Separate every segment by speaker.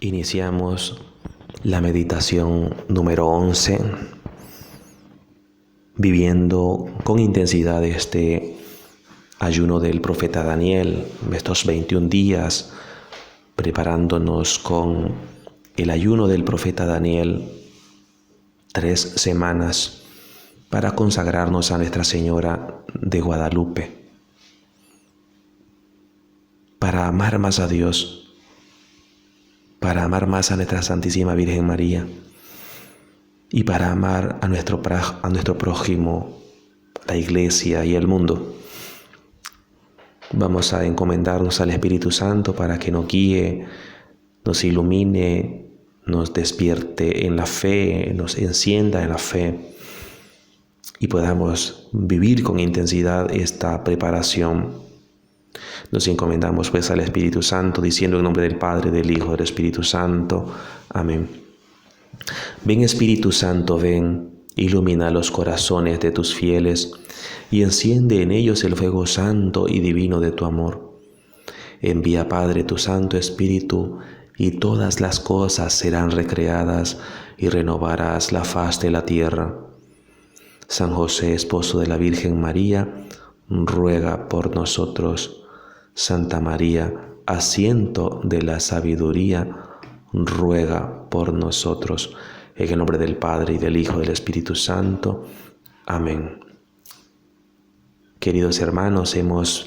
Speaker 1: Iniciamos la meditación número 11, viviendo con intensidad este ayuno del profeta Daniel, estos 21 días, preparándonos con el ayuno del profeta Daniel, 3 semanas, para consagrarnos a Nuestra Señora de Guadalupe, para amar más a Dios, para amar más a nuestra Santísima Virgen María y para amar a nuestro prójimo, la Iglesia y el mundo. Vamos a encomendarnos al Espíritu Santo para que nos guíe, nos ilumine, nos despierte en la fe, nos encienda en la fe y podamos vivir con intensidad esta preparación. Nos encomendamos pues al Espíritu Santo, diciendo en nombre del Padre, del Hijo y del Espíritu Santo. Amén. Ven Espíritu Santo, ven, ilumina los corazones de tus fieles y enciende en ellos el fuego santo y divino de tu amor. Envía, Padre, tu Santo Espíritu, y todas las cosas serán recreadas y renovarás la faz de la tierra. San José, esposo de la Virgen María, ruega por nosotros. Santa María, asiento de la sabiduría, ruega por nosotros. En el nombre del Padre, y del Hijo, y del Espíritu Santo. Amén. Queridos hermanos, hemos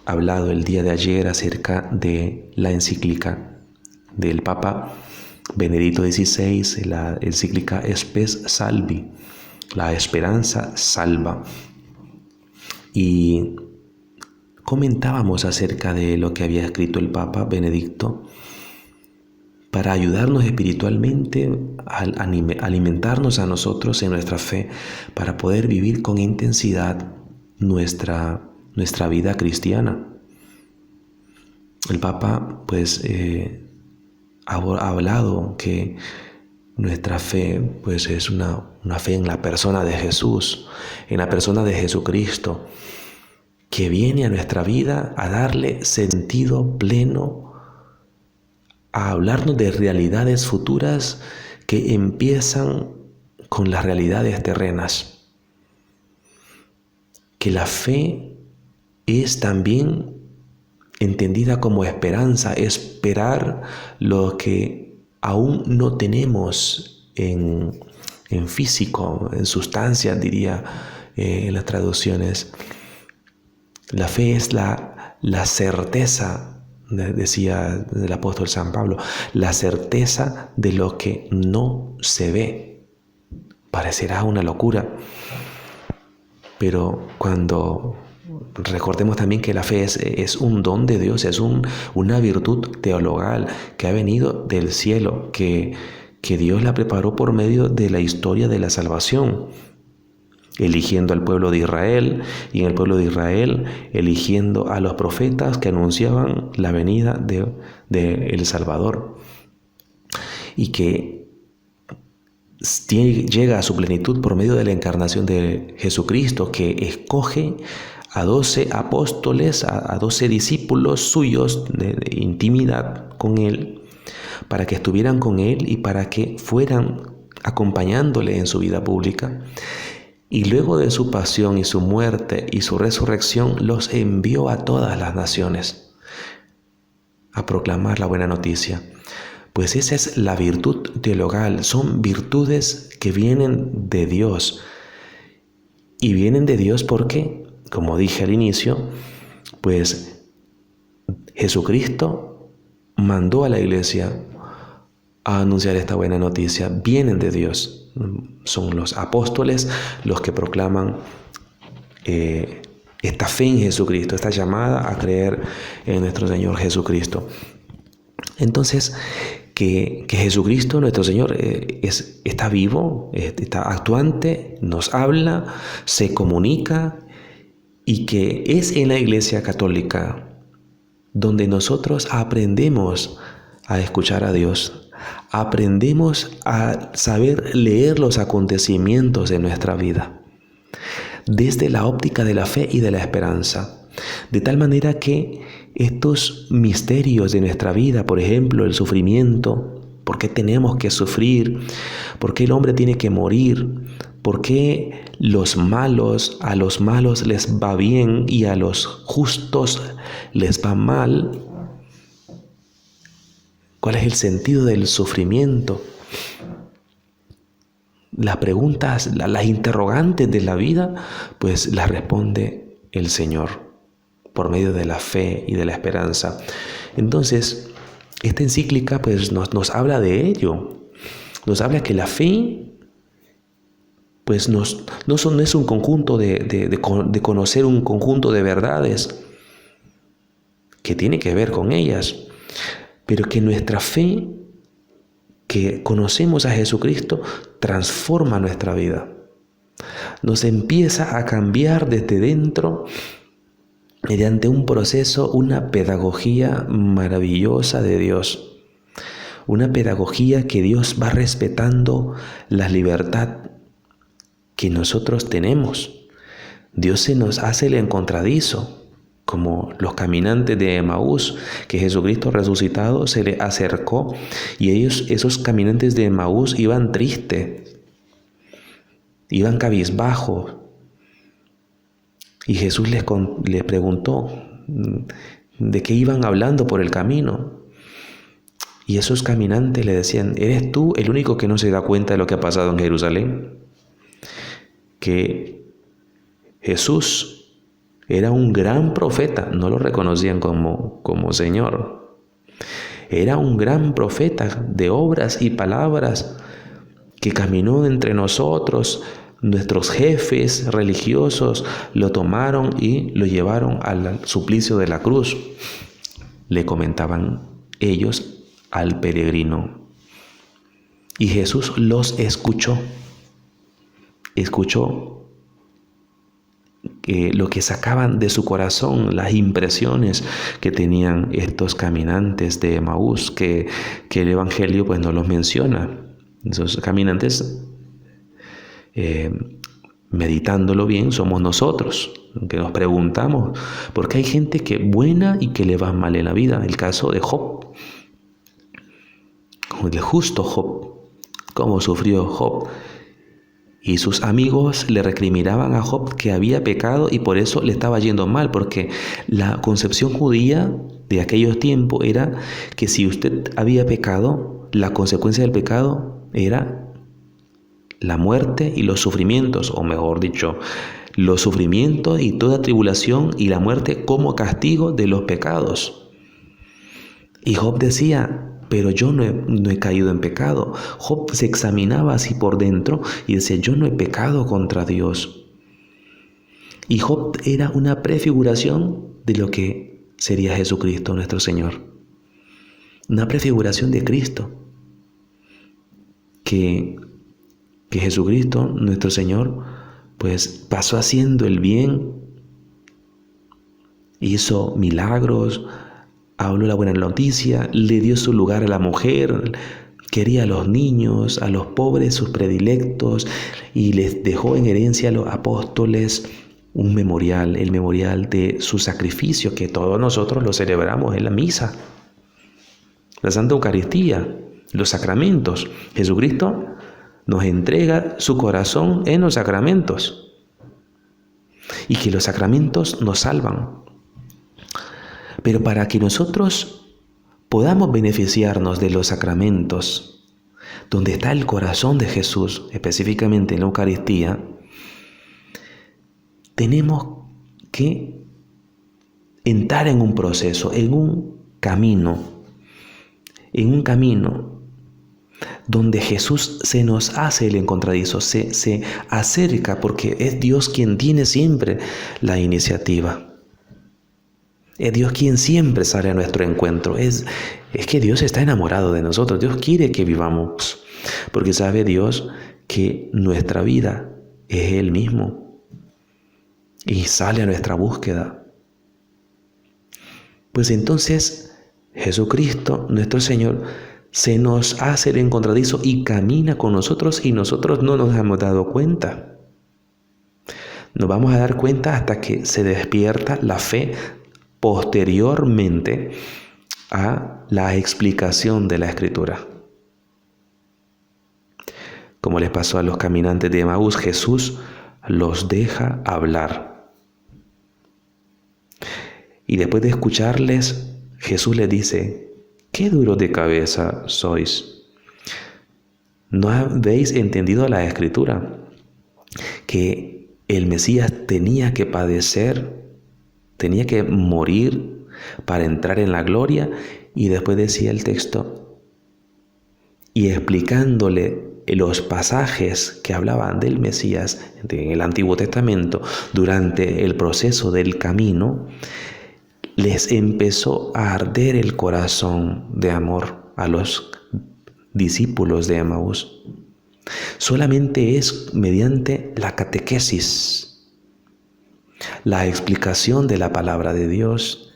Speaker 1: hablado el día de ayer acerca de la encíclica del Papa Benedicto XVI, la encíclica Spes Salvi, la esperanza salva. Y comentábamos acerca de lo que había escrito el Papa Benedicto para ayudarnos espiritualmente a alimentarnos a nosotros en nuestra fe, para poder vivir con intensidad nuestra vida cristiana. El Papa ha hablado que nuestra fe es una fe en la persona de Jesús, en la persona de Jesucristo, que viene a nuestra vida a darle sentido pleno, a hablarnos de realidades futuras que empiezan con las realidades terrenas. Que la fe es también entendida como esperanza, esperar lo que aún no tenemos en físico, en sustancia, diría en las traducciones. La fe es la certeza, decía el apóstol San Pablo, la certeza de lo que no se ve. Parecerá una locura, pero cuando recordemos también que la fe es un don de Dios, es una virtud teologal que ha venido del cielo, que Dios la preparó por medio de la historia de la salvación, eligiendo al pueblo de Israel, y en el pueblo de Israel eligiendo a los profetas que anunciaban la venida de el Salvador, y que llega a su plenitud por medio de la encarnación de Jesucristo, que escoge a 12 apóstoles, a 12 discípulos suyos de intimidad con Él, para que estuvieran con Él y para que fueran acompañándole en su vida pública. Y luego de su pasión y su muerte y su resurrección, los envió a todas las naciones a proclamar la buena noticia. Pues esa es la virtud teologal, son virtudes que vienen de Dios. Y vienen de Dios porque, como dije al inicio, pues Jesucristo mandó a la Iglesia a anunciar esta buena noticia. Vienen de Dios. Son los apóstoles los que proclaman esta fe en Jesucristo, esta llamada a creer en nuestro Señor Jesucristo. Entonces, que Jesucristo, nuestro Señor, está vivo, está actuante, nos habla, se comunica, y que es en la Iglesia Católica donde nosotros aprendemos a escuchar a Dios, aprendemos a saber leer los acontecimientos de nuestra vida desde la óptica de la fe y de la esperanza. De tal manera que estos misterios de nuestra vida, por ejemplo, el sufrimiento, ¿por qué tenemos que sufrir? ¿Por qué el hombre tiene que morir? ¿Por qué a los malos les va bien y a los justos les va mal? ¿Cuál es el sentido del sufrimiento? Las preguntas, las interrogantes de la vida, pues las responde el Señor por medio de la fe y de la esperanza. Entonces, esta encíclica pues nos habla de ello. Nos habla que la fe pues no es un conjunto de conocer un conjunto de verdades que tiene que ver con ellas, pero que nuestra fe, que conocemos a Jesucristo, transforma nuestra vida. Nos empieza a cambiar desde dentro mediante un proceso, una pedagogía maravillosa de Dios. Una pedagogía que Dios va respetando la libertad que nosotros tenemos. Dios se nos hace el encontradizo, como los caminantes de Emaús, que Jesucristo resucitado se le acercó y esos caminantes de Emaús iban tristes, iban cabizbajos. Y Jesús les preguntó de qué iban hablando por el camino. Y esos caminantes le decían: ¿eres tú el único que no se da cuenta de lo que ha pasado en Jerusalén? Que Jesús era un gran profeta, no lo reconocían como Señor. Era un gran profeta de obras y palabras que caminó entre nosotros. Nuestros jefes religiosos lo tomaron y lo llevaron al suplicio de la cruz. Le comentaban ellos al peregrino. Y Jesús los escuchó. Escuchó lo que sacaban de su corazón, las impresiones que tenían estos caminantes de Emaús, que el Evangelio pues no los menciona. Esos caminantes, meditándolo bien, somos nosotros, que nos preguntamos, porque hay gente que buena y que le va mal en la vida. El caso de Job, el justo Job, cómo sufrió Job. Y sus amigos le recriminaban a Job que había pecado y por eso le estaba yendo mal, porque la concepción judía de aquellos tiempos era que si usted había pecado, la consecuencia del pecado era la muerte y los sufrimientos, o mejor dicho, los sufrimientos y toda tribulación y la muerte como castigo de los pecados. Y Job decía: pero yo no he caído en pecado. Job se examinaba así por dentro y decía: yo no he pecado contra Dios. Y Job era una prefiguración de lo que sería Jesucristo nuestro Señor. Una prefiguración de Cristo. Que Jesucristo nuestro Señor pues pasó haciendo el bien, hizo milagros, habló la buena noticia, le dio su lugar a la mujer, quería a los niños, a los pobres, sus predilectos, y les dejó en herencia a los apóstoles un memorial, el memorial de su sacrificio, que todos nosotros lo celebramos en la misa, la Santa Eucaristía, los sacramentos. Jesucristo nos entrega su corazón en los sacramentos, y que los sacramentos nos salvan. Pero para que nosotros podamos beneficiarnos de los sacramentos, donde está el corazón de Jesús, específicamente en la Eucaristía, tenemos que entrar en un proceso, en un camino donde Jesús se nos hace el encontradizo, se acerca, porque es Dios quien tiene siempre la iniciativa. Es Dios quien siempre sale a nuestro encuentro. Es que Dios está enamorado de nosotros. Dios quiere que vivamos, porque sabe Dios que nuestra vida es Él mismo y sale a nuestra búsqueda. Pues entonces Jesucristo, nuestro Señor, se nos hace el encontradizo y camina con nosotros, y nosotros no nos hemos dado cuenta. Nos vamos a dar cuenta hasta que se despierta la fe posteriormente a la explicación de la Escritura. Como les pasó a los caminantes de Emaús, Jesús los deja hablar. Y después de escucharles, Jesús les dice: ¿qué duros de cabeza sois? ¿No habéis entendido la Escritura? Que el Mesías tenía que padecer, tenía que morir para entrar en la gloria. Y después decía el texto, y explicándole los pasajes que hablaban del Mesías en el Antiguo Testamento durante el proceso del camino, les empezó a arder el corazón de amor a los discípulos de Emaús. Solamente es mediante la catequesis, la explicación de la palabra de Dios,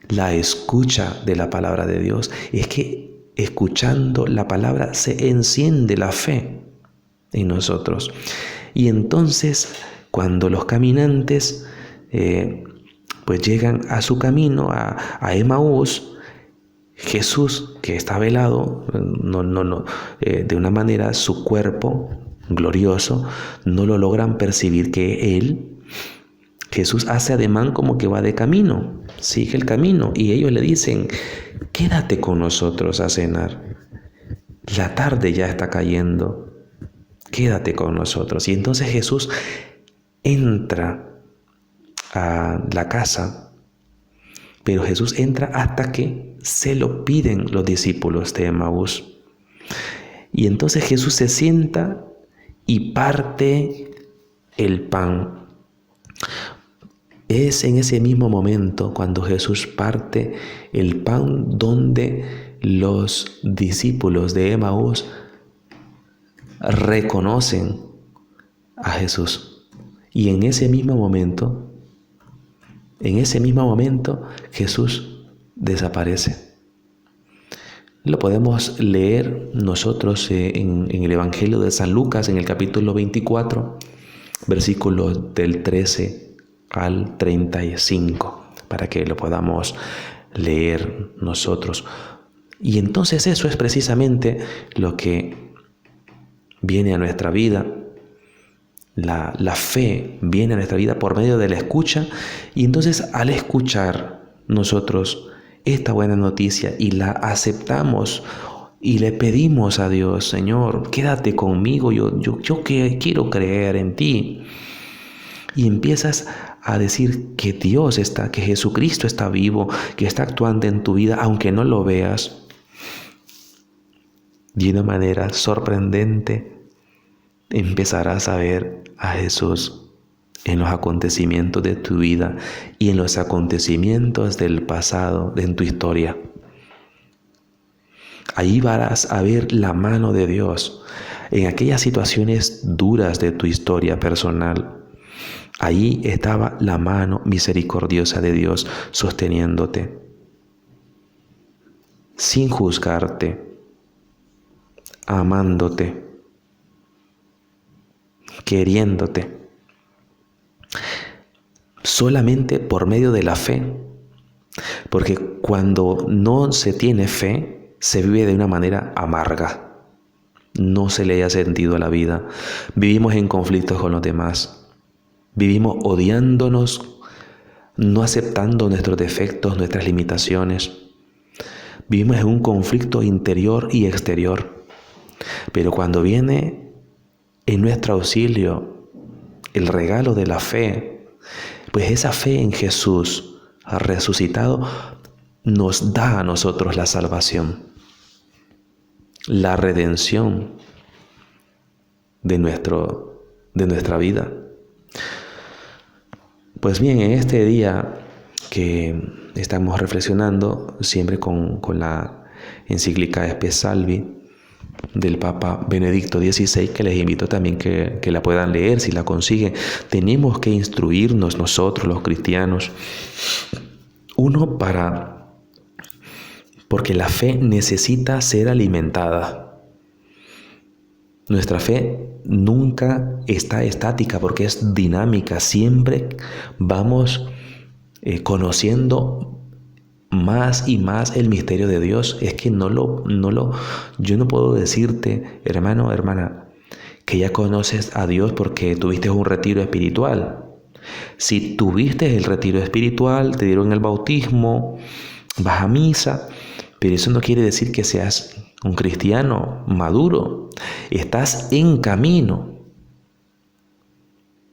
Speaker 1: la escucha de la palabra de Dios, es que escuchando la palabra se enciende la fe en nosotros. Y entonces, cuando los caminantes pues llegan a su camino, a Emaús, Jesús, que está velado, de una manera su cuerpo glorioso, no lo logran percibir que él, Jesús hace ademán como que va de camino, sigue el camino, y ellos le dicen: quédate con nosotros a cenar, la tarde ya está cayendo, quédate con nosotros. Y entonces Jesús entra a la casa, pero Jesús entra hasta que se lo piden los discípulos de Emaús. Y entonces Jesús se sienta y parte el pan. Es en ese mismo momento cuando Jesús parte el pan donde los discípulos de Emaús reconocen a Jesús. Y en ese mismo momento Jesús desaparece. Lo podemos leer nosotros en el Evangelio de San Lucas, en el capítulo 24, versículos del 13 al 35, para que lo podamos leer nosotros. Y entonces eso es precisamente lo que viene a nuestra vida. La fe viene a nuestra vida por medio de la escucha, y entonces al escuchar nosotros esta buena noticia y la aceptamos y le pedimos a Dios: Señor, quédate conmigo, yo quiero creer en ti. Y empiezas a decir que Dios está, que Jesucristo está vivo, que está actuando en tu vida, aunque no lo veas. De una manera sorprendente empezarás a ver a Jesús en los acontecimientos de tu vida y en los acontecimientos del pasado, en tu historia. Ahí vas a ver la mano de Dios en aquellas situaciones duras de tu historia personal. Ahí estaba la mano misericordiosa de Dios sosteniéndote, sin juzgarte, amándote, queriéndote, solamente por medio de la fe. Porque cuando no se tiene fe, se vive de una manera amarga, no se le haya sentido a la vida, vivimos en conflictos con los demás, vivimos odiándonos, no aceptando nuestros defectos, nuestras limitaciones. Vivimos en un conflicto interior y exterior. Pero cuando viene en nuestro auxilio el regalo de la fe, pues esa fe en Jesús resucitado nos da a nosotros la salvación, la redención de nuestra vida. Pues bien, en este día que estamos reflexionando, siempre con la encíclica Spe Salvi del Papa Benedicto XVI, que les invito también que la puedan leer si la consiguen. Tenemos que instruirnos nosotros los cristianos, porque la fe necesita ser alimentada. Nuestra fe nunca está estática porque es dinámica. Siempre vamos conociendo más y más el misterio de Dios. Es que yo no puedo decirte, hermano, hermana, que ya conoces a Dios porque tuviste un retiro espiritual. Si tuviste el retiro espiritual, te dieron el bautismo, vas a misa, pero eso no quiere decir que seas un cristiano maduro. Estás en camino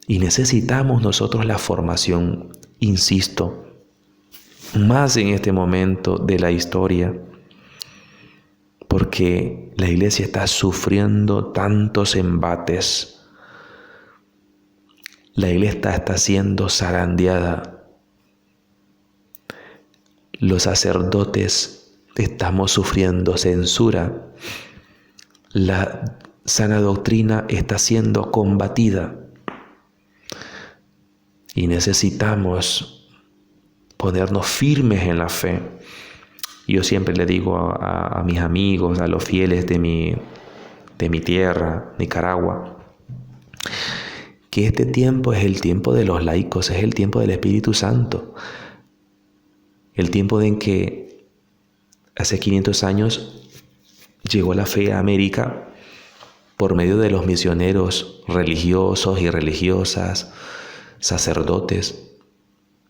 Speaker 1: y necesitamos nosotros la formación, insisto, más en este momento de la historia, porque la iglesia está sufriendo tantos embates. La iglesia está siendo zarandeada. Los sacerdotes estamos sufriendo censura. La sana doctrina está siendo combatida. Y necesitamos ponernos firmes en la fe. Yo siempre le digo a mis amigos, a los fieles de mi tierra, Nicaragua, que este tiempo es el tiempo de los laicos, es el tiempo del Espíritu Santo. El tiempo en que hace 500 años llegó la fe a América por medio de los misioneros religiosos y religiosas, sacerdotes,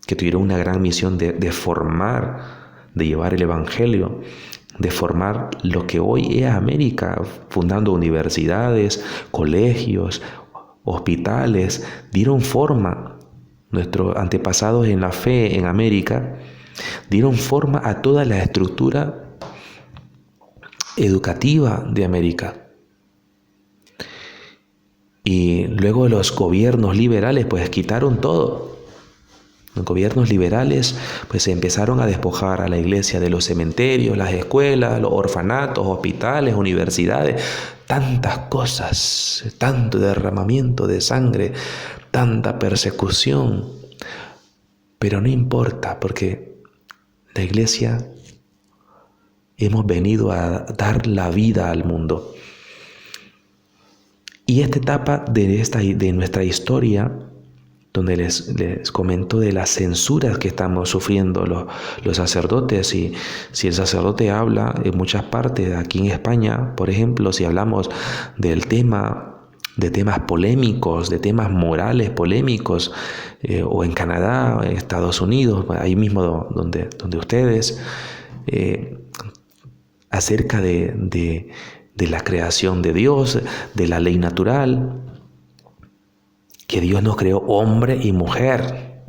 Speaker 1: que tuvieron una gran misión de formar, de llevar el Evangelio, de formar lo que hoy es América, fundando universidades, colegios, hospitales. Dieron forma, nuestros antepasados en la fe en América, dieron forma a toda la estructura educativa de América. Y luego los gobiernos liberales pues quitaron todo. Los gobiernos liberales pues empezaron a despojar a la iglesia de los cementerios, las escuelas, los orfanatos, hospitales, universidades, tantas cosas, tanto derramamiento de sangre, tanta persecución. Pero no importa, porque la iglesia hemos venido a dar la vida al mundo. Y esta etapa de nuestra historia, donde les comento de las censuras que estamos sufriendo los sacerdotes, y si el sacerdote habla en muchas partes, aquí en España, por ejemplo, si hablamos de temas polémicos, de temas morales polémicos, o en Canadá, en Estados Unidos, ahí mismo donde ustedes, acerca de la creación de Dios, de la ley natural, que Dios nos creó hombre y mujer,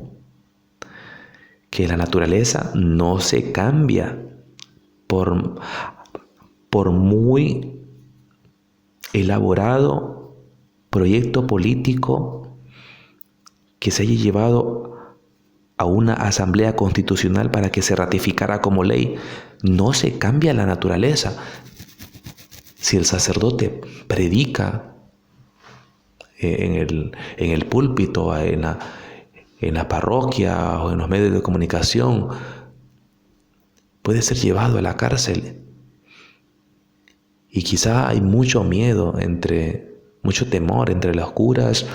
Speaker 1: que la naturaleza no se cambia por muy elaborado proyecto político que se haya llevado a una asamblea constitucional para que se ratificara como ley. No se cambia la naturaleza. Si el sacerdote predica en el púlpito, en la parroquia o en los medios de comunicación, puede ser llevado a la cárcel. Y quizá hay mucho miedo, mucho temor entre los curas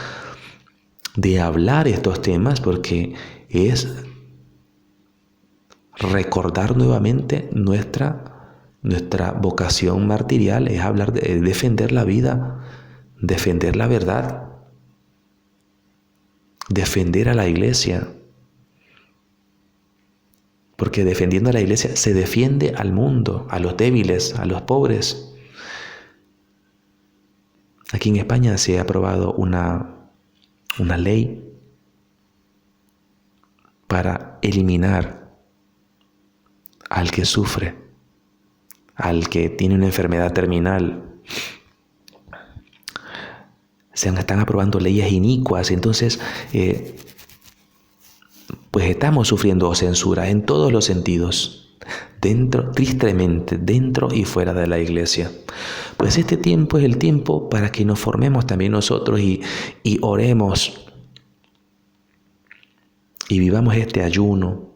Speaker 1: de hablar estos temas, porque es recordar nuevamente nuestra vocación martirial, es hablar de defender la vida, defender la verdad, defender a la iglesia. Porque defendiendo a la iglesia se defiende al mundo, a los débiles, a los pobres. Aquí en España se ha aprobado una ley para eliminar al que sufre, al que tiene una enfermedad terminal. Están aprobando leyes inicuas, entonces pues estamos sufriendo censura en todos los sentidos, tristemente, dentro y fuera de la iglesia. Pues este tiempo es el tiempo para que nos formemos también nosotros y oremos y vivamos este ayuno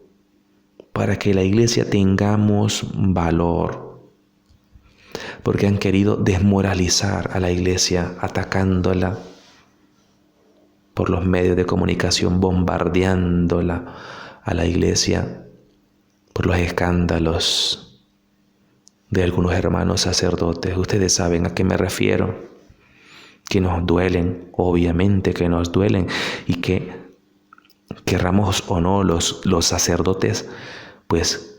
Speaker 1: para que la iglesia tengamos valor, porque han querido desmoralizar a la iglesia, atacándola por los medios de comunicación, bombardeándola a la iglesia por los escándalos de algunos hermanos sacerdotes. Ustedes saben a qué me refiero, que nos duelen, obviamente que nos duelen, y que querramos o no los sacerdotes, pues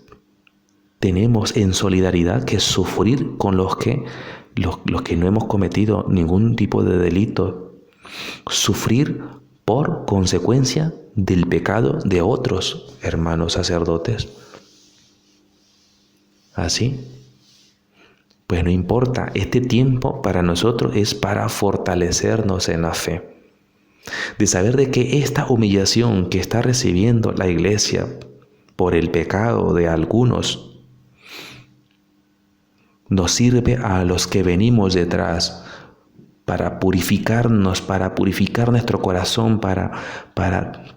Speaker 1: tenemos en solidaridad que sufrir con los que no hemos cometido ningún tipo de delito, sufrir por consecuencia del pecado de otros hermanos sacerdotes. ¿Así? Pues no importa, este tiempo para nosotros es para fortalecernos en la fe, de saber de que esta humillación que está recibiendo la iglesia por el pecado de algunos nos sirve a los que venimos detrás para purificarnos, para purificar nuestro corazón, para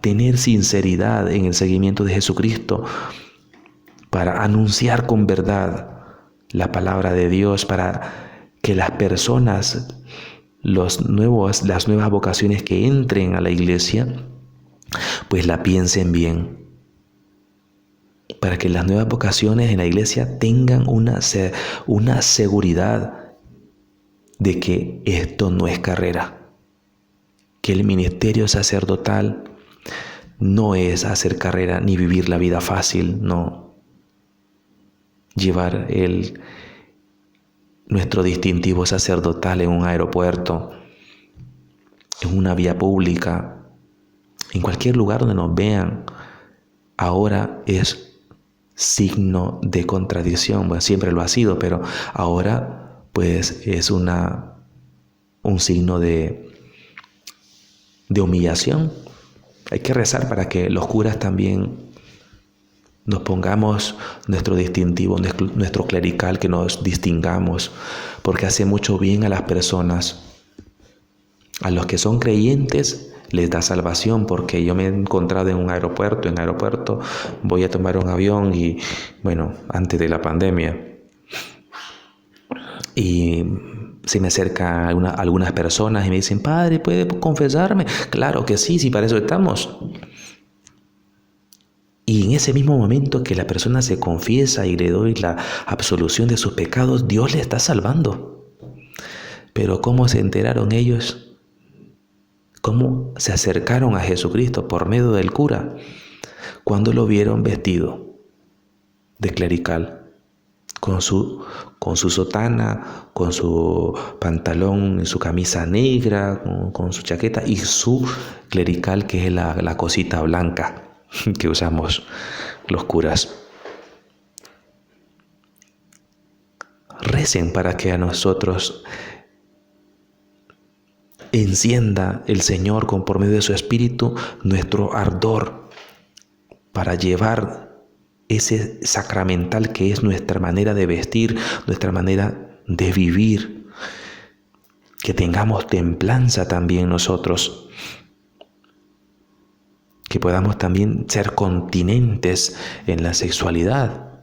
Speaker 1: tener sinceridad en el seguimiento de Jesucristo, para anunciar con verdad la palabra de Dios, para que las personas, las nuevas vocaciones que entren a la iglesia, pues la piensen bien. Para que las nuevas vocaciones en la iglesia tengan una seguridad de que esto no es carrera, que el ministerio sacerdotal no es hacer carrera ni vivir la vida fácil, no. Llevar nuestro distintivo sacerdotal en un aeropuerto, en una vía pública, en cualquier lugar donde nos vean, ahora es signo de contradicción. Bueno, siempre lo ha sido, pero ahora pues es un signo de humillación. Hay que rezar para que los curas también nos pongamos nuestro distintivo, nuestro clerical, que nos distingamos, porque hace mucho bien a las personas. A los que son creyentes les da salvación, porque yo me he encontrado en aeropuerto voy a tomar un avión y, bueno, antes de la pandemia, y se me acercan algunas personas y me dicen: padre, ¿puede confesarme? Claro que sí, para eso estamos. Y en ese mismo momento que la persona se confiesa y le doy la absolución de sus pecados, Dios le está salvando. Pero ¿cómo se enteraron ellos? ¿Cómo se acercaron a Jesucristo? Por medio del cura, cuando lo vieron vestido de clerical, con su sotana, con su pantalón y su camisa negra, con su chaqueta y su clerical, que es la cosita blanca que usamos los curas. Recen para que a nosotros encienda el Señor por medio de su Espíritu nuestro ardor para llevar ese sacramental que es nuestra manera de vestir, nuestra manera de vivir. Que tengamos templanza también nosotros. Que podamos también ser continentes en la sexualidad.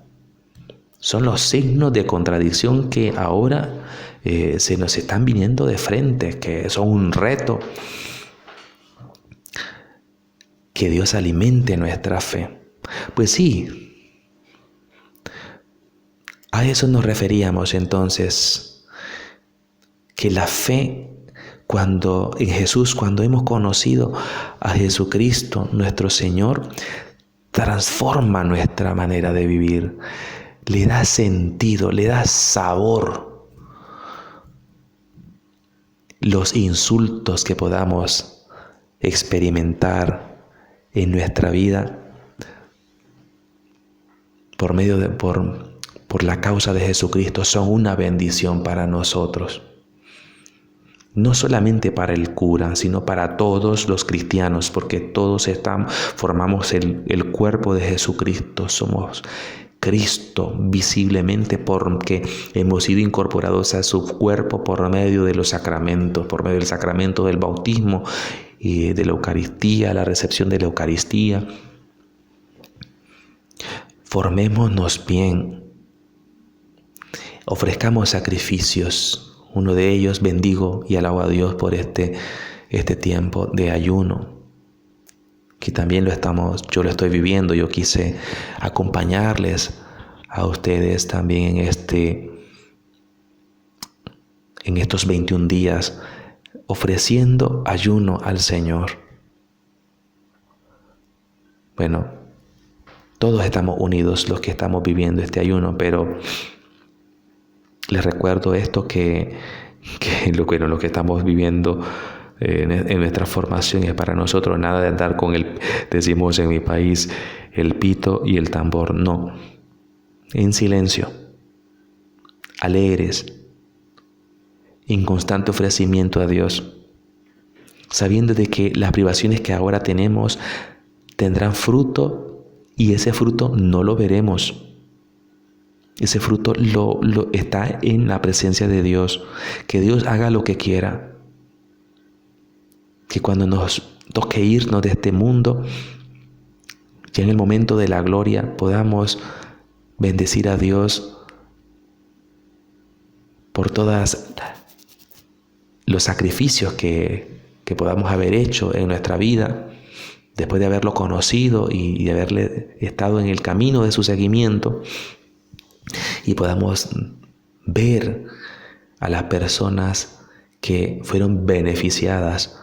Speaker 1: Son los signos de contradicción que ahora se nos están viniendo de frente, que son un reto. Que Dios alimente nuestra fe. Pues sí, a eso nos referíamos entonces, que la fe en Jesús, cuando hemos conocido a Jesucristo, nuestro Señor, transforma nuestra manera de vivir, le da sentido, le da sabor. Los insultos que podamos experimentar en nuestra vida por la causa de Jesucristo son una bendición para nosotros. No solamente para el cura, sino para todos los cristianos, porque todos formamos el cuerpo de Jesucristo, somos Cristo visiblemente, porque hemos sido incorporados a su cuerpo por medio de los sacramentos, por medio del sacramento del bautismo y de la Eucaristía, la recepción de la Eucaristía. Formémonos bien. ofrezcamos sacrificios. Uno de ellos, bendigo y alabo a Dios por este tiempo de ayuno, que también yo lo estoy viviendo. Yo quise acompañarles a ustedes también en estos 21 días, ofreciendo ayuno al Señor. Bueno, todos estamos unidos los que estamos viviendo este ayuno, pero les recuerdo esto que lo que estamos viviendo en nuestra formación es para nosotros nada de andar con decimos en mi país, el pito y el tambor. No, en silencio, alegres, en constante ofrecimiento a Dios, sabiendo de que las privaciones que ahora tenemos tendrán fruto, y ese fruto no lo veremos. Ese fruto lo está en la presencia de Dios. Que Dios haga lo que quiera. Que cuando nos toque irnos de este mundo, ya en el momento de la gloria, podamos bendecir a Dios por todos los sacrificios que podamos haber hecho en nuestra vida, después de haberlo conocido y de haberle estado en el camino de su seguimiento, y podamos ver a las personas que fueron beneficiadas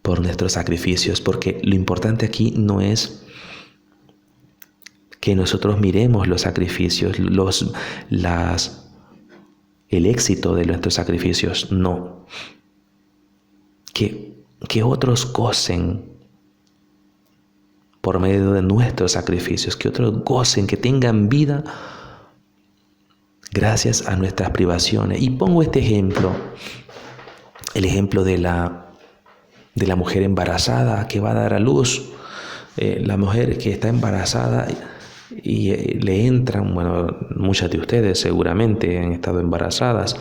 Speaker 1: por nuestros sacrificios, porque lo importante aquí no es que nosotros miremos los sacrificios, el éxito de nuestros sacrificios, no. Que otros gocen por medio de nuestros sacrificios, que otros gocen, que tengan vida gracias a nuestras privaciones. Y pongo este ejemplo, el ejemplo de la mujer embarazada que va a dar a luz. La mujer que está embarazada y le entran, bueno, muchas de ustedes seguramente han estado embarazadas,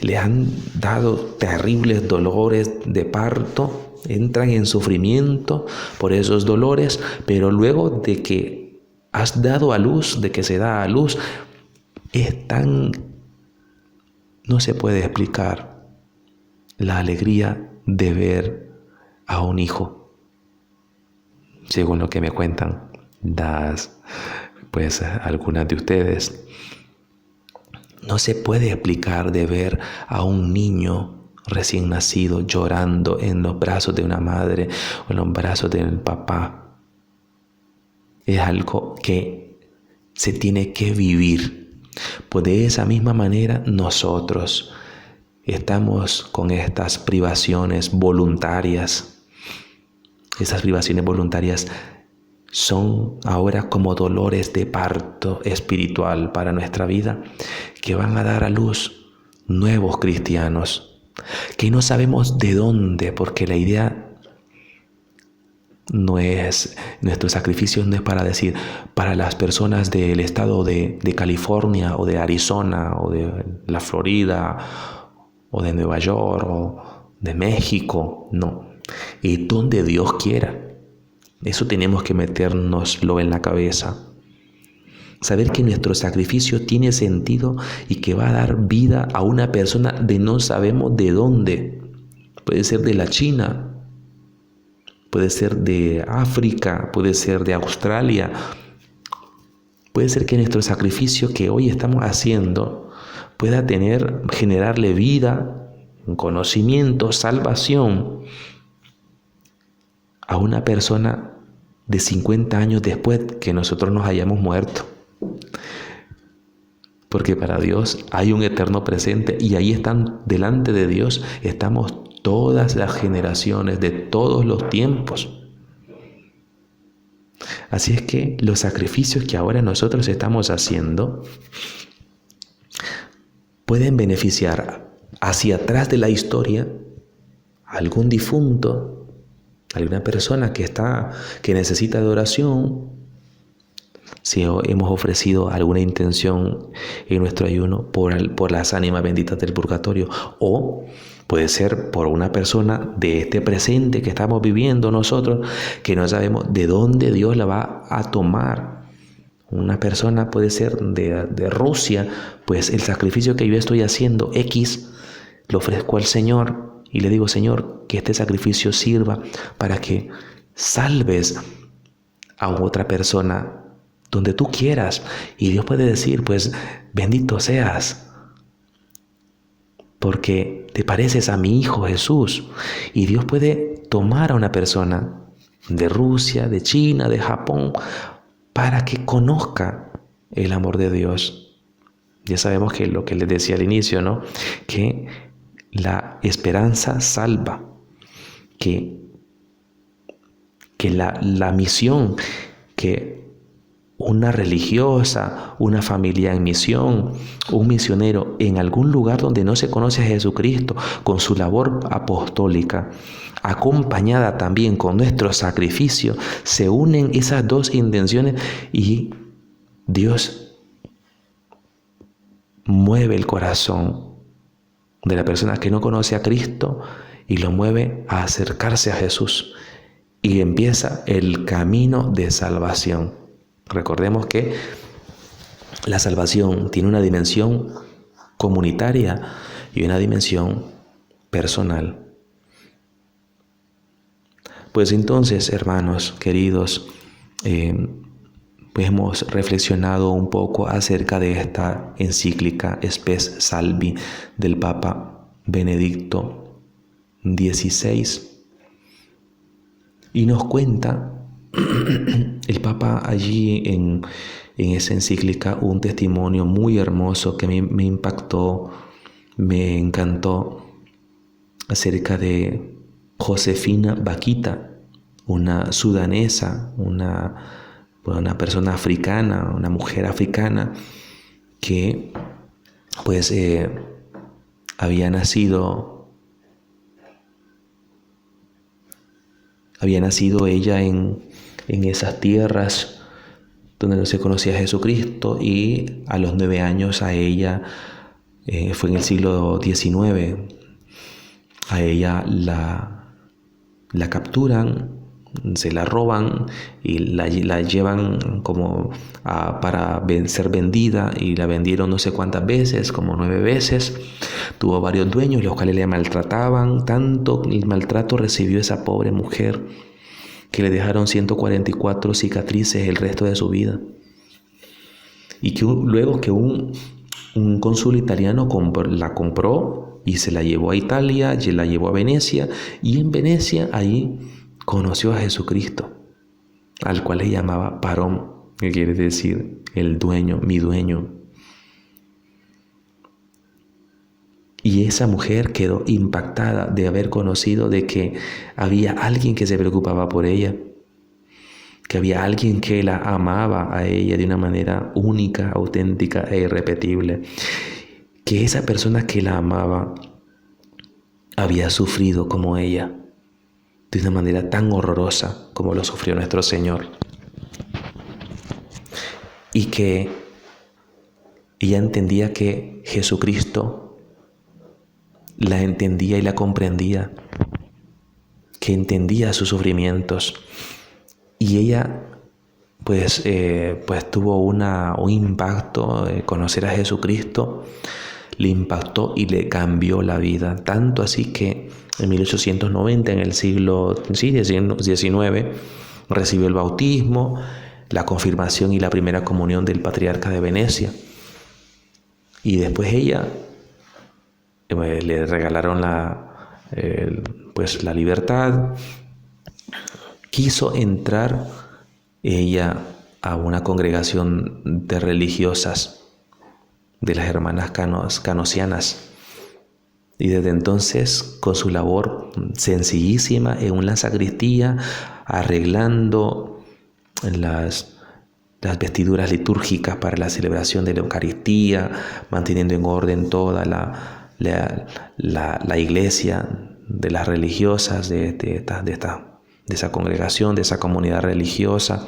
Speaker 1: le han dado terribles dolores de parto, entran en sufrimiento por esos dolores, pero luego de que has dado a luz, de que se da a luz, no se puede explicar la alegría de ver a un hijo, según lo que me cuentan algunas de ustedes. No se puede explicar de ver a un niño recién nacido llorando en los brazos de una madre o en los brazos del papá. Es algo que se tiene que vivir. Pues de esa misma manera nosotros estamos con estas privaciones voluntarias. Esas privaciones voluntarias son ahora como dolores de parto espiritual para nuestra vida, que van a dar a luz nuevos cristianos, que no sabemos de dónde, porque la idea no es, nuestro sacrificio no es para decir, para las personas del estado de California o de Arizona o de la Florida o de Nueva York o de México, no, es donde Dios quiera. Eso tenemos que metérnoslo en la cabeza. Saber que nuestro sacrificio tiene sentido y que va a dar vida a una persona de no sabemos de dónde. Puede ser de la China, puede ser de África, puede ser de Australia. Puede ser que nuestro sacrificio que hoy estamos haciendo pueda generarle vida, conocimiento, salvación a una persona de 50 años después que nosotros nos hayamos muerto. Porque para Dios hay un eterno presente y ahí están, delante de Dios, estamos todas las generaciones de todos los tiempos. Así es que los sacrificios que ahora nosotros estamos haciendo pueden beneficiar hacia atrás de la historia a algún difunto, alguna persona que necesita de oración, si hemos ofrecido alguna intención en nuestro ayuno por las ánimas benditas del purgatorio, o puede ser por una persona de este presente que estamos viviendo nosotros, que no sabemos de dónde Dios la va a tomar, Una persona puede ser de Rusia, pues el sacrificio que yo estoy haciendo, X, lo ofrezco al Señor y le digo, Señor, que este sacrificio sirva para que salves a otra persona donde tú quieras. Y Dios puede decir, pues, bendito seas, porque te pareces a mi Hijo Jesús. Y Dios puede tomar a una persona de Rusia, de China, de Japón, para que conozca el amor de Dios. Ya sabemos que lo que les decía al inicio, ¿no? Que la esperanza salva, que la misión que una religiosa, una familia en misión, un misionero en algún lugar donde no se conoce a Jesucristo, con su labor apostólica, acompañada también con nuestro sacrificio, se unen esas dos intenciones y Dios mueve el corazón de la persona que no conoce a Cristo y lo mueve a acercarse a Jesús y empieza el camino de salvación. Recordemos que la salvación tiene una dimensión comunitaria y una dimensión personal. Pues entonces, hermanos queridos, pues hemos reflexionado un poco acerca de esta encíclica Spes Salvi del Papa Benedicto XVI. Y nos cuenta el Papa allí en esa encíclica un testimonio muy hermoso que me impactó, me encantó, acerca de Josefina Bakhita, una sudanesa, una persona africana, una mujer africana que pues había nacido ella en esas tierras donde no se conocía a Jesucristo, y a los 9 años a ella, fue en el siglo XIX, a ella la capturan, se la roban y la llevan como para ser vendida, y la vendieron no sé cuántas veces, como 9 veces. Tuvo varios dueños, los cuales le maltrataban. Tanto el maltrato recibió esa pobre mujer que le dejaron 144 cicatrices el resto de su vida. Y que luego que un cónsul italiano la compró y se la llevó a Italia, y la llevó a Venecia, y en Venecia ahí conoció a Jesucristo, al cual le llamaba Parón, que quiere decir el dueño, mi dueño. Y esa mujer quedó impactada de haber conocido de que había alguien que se preocupaba por ella, que había alguien que la amaba a ella de una manera única, auténtica e irrepetible, que esa persona que la amaba había sufrido como ella, de una manera tan horrorosa como lo sufrió nuestro Señor, y que ella entendía que Jesucristo la entendía y la comprendía, que entendía sus sufrimientos, y ella pues tuvo un impacto. Conocer a Jesucristo le impactó y le cambió la vida, tanto así que en 1890, en el siglo XIX, recibió el bautismo, la confirmación y la primera comunión del patriarca de Venecia, y después ella le regalaron la libertad. Quiso entrar ella a una congregación de religiosas, de las hermanas canosianas, y desde entonces, con su labor sencillísima en una sacristía, arreglando las vestiduras litúrgicas para la celebración de la Eucaristía, manteniendo en orden toda la iglesia de las religiosas de esa congregación, de esa comunidad religiosa,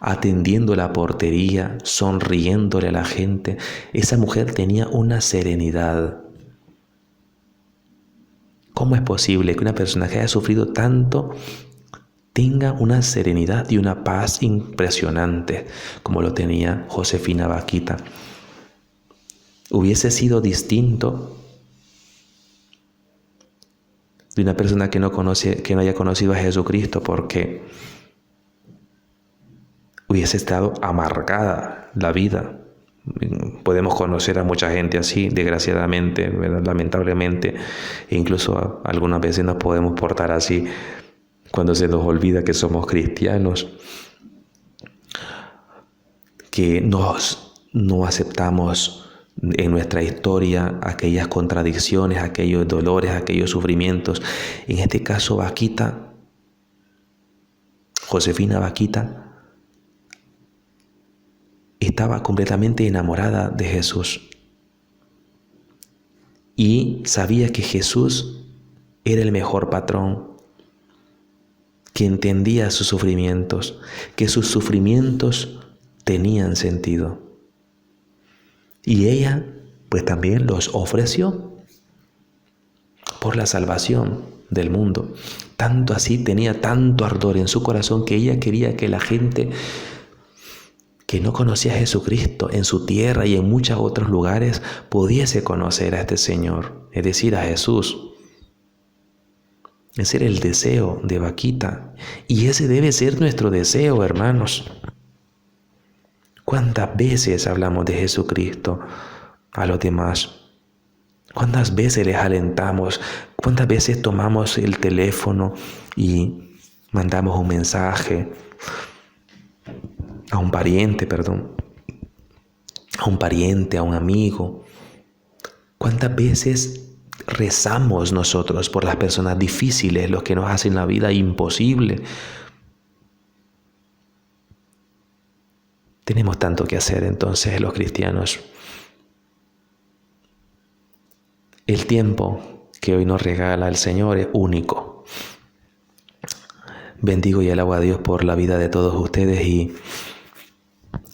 Speaker 1: atendiendo la portería, sonriéndole a la gente. Esa mujer tenía una serenidad. ¿Cómo es posible que una persona que haya sufrido tanto tenga una serenidad y una paz impresionante, como lo tenía Josefina Vaquita. Hubiese sido distinto de una persona que no haya conocido a Jesucristo, porque hubiese estado amargada la vida. Podemos conocer a mucha gente así, desgraciadamente, ¿verdad? Lamentablemente, e incluso algunas veces nos podemos portar así cuando se nos olvida que somos cristianos, que no aceptamos en nuestra historia aquellas contradicciones, aquellos dolores, aquellos sufrimientos. En este caso, Vaquita, Josefina Vaquita, estaba completamente enamorada de Jesús y sabía que Jesús era el mejor patrón, que entendía sus sufrimientos, que sus sufrimientos tenían sentido. Y ella, pues también los ofreció por la salvación del mundo. Tanto así, tenía tanto ardor en su corazón que ella quería que la gente que no conocía a Jesucristo en su tierra y en muchos otros lugares pudiese conocer a este Señor, es decir, a Jesús. Ese era el deseo de Vaquita, y ese debe ser nuestro deseo, hermanos. ¿Cuántas veces hablamos de Jesucristo a los demás? ¿Cuántas veces les alentamos? ¿Cuántas veces tomamos el teléfono y mandamos un mensaje a un pariente, a un amigo? ¿Cuántas veces rezamos nosotros por las personas difíciles, los que nos hacen la vida imposible? Tenemos tanto que hacer entonces los cristianos. El tiempo que hoy nos regala el Señor es único. Bendigo y alabo a Dios por la vida de todos ustedes y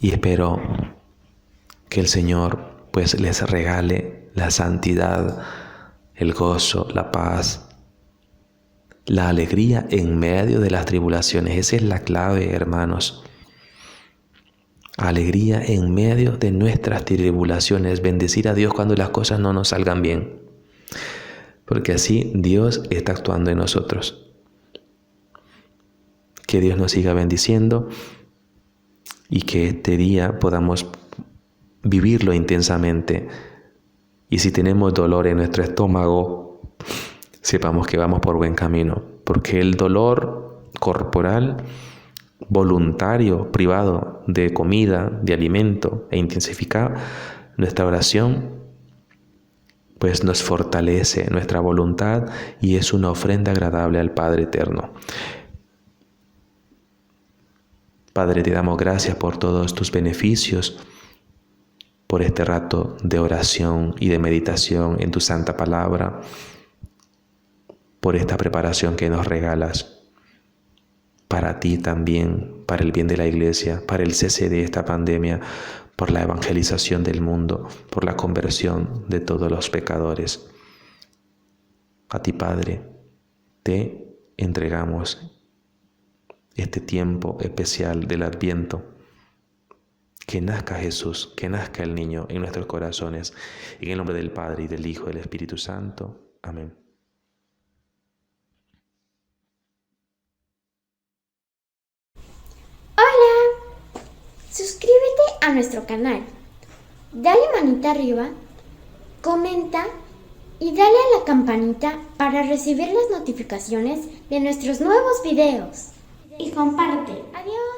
Speaker 1: espero que el Señor pues les regale la santidad, el gozo, la paz, la alegría en medio de las tribulaciones. Esa es la clave, hermanos. Alegría en medio de nuestras tribulaciones. Bendecir a Dios cuando las cosas no nos salgan bien, porque así Dios está actuando en nosotros. Que Dios nos siga bendiciendo y que este día podamos vivirlo intensamente. Y si tenemos dolor en nuestro estómago, sepamos que vamos por buen camino, porque el dolor corporal, voluntario, privado de comida, de alimento, e intensificar nuestra oración, pues nos fortalece nuestra voluntad y es una ofrenda agradable al Padre Eterno. Padre, te damos gracias por todos tus beneficios, por este rato de oración y de meditación en tu santa palabra, por esta preparación que nos regalas para ti también, para el bien de la Iglesia, para el cese de esta pandemia, por la evangelización del mundo, por la conversión de todos los pecadores. A ti, Padre, te entregamos este tiempo especial del Adviento. Que nazca Jesús, que nazca el niño en nuestros corazones. En el nombre del Padre, y del Hijo, y del Espíritu Santo. Amén.
Speaker 2: Hola, suscríbete a nuestro canal, dale manita arriba, comenta y dale a la campanita para recibir las notificaciones de nuestros nuevos videos. Y comparte. Adiós.